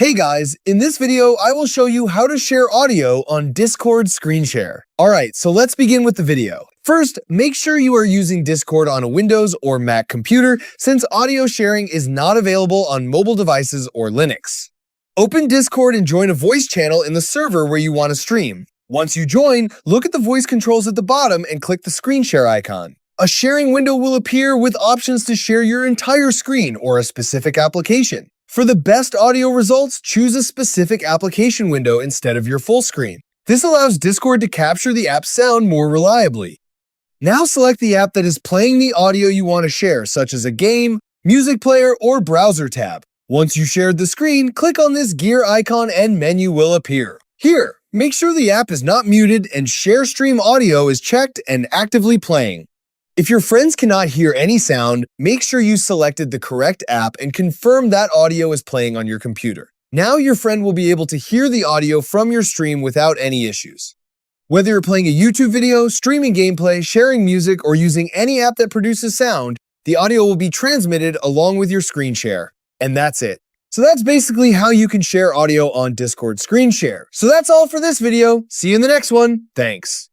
Hey guys, in this video, I will show you how to share audio on Discord Screen Share. Alright, so let's begin with the video. First, make sure you are using Discord on a Windows or Mac computer since audio sharing is not available on mobile devices or Linux. Open Discord and join a voice channel in the server where you want to stream. Once you join, look at the voice controls at the bottom and click the screen share icon. A sharing window will appear with options to share your entire screen or a specific application. For the best audio results, choose a specific application window instead of your full screen. This allows Discord to capture the app's sound more reliably. Now select the app that is playing the audio you want to share, such as a game, music player, or browser tab. Once you shared the screen, click on this gear icon and menu will appear. Here, make sure the app is not muted and share stream audio is checked and actively playing. If your friends cannot hear any sound, make sure you selected the correct app and confirm that audio is playing on your computer. Now your friend will be able to hear the audio from your stream without any issues. Whether you're playing a YouTube video, streaming gameplay, sharing music, or using any app that produces sound, the audio will be transmitted along with your screen share. And that's it. So that's basically how you can share audio on Discord Screen Share. So that's all for this video. See you in the next one. Thanks.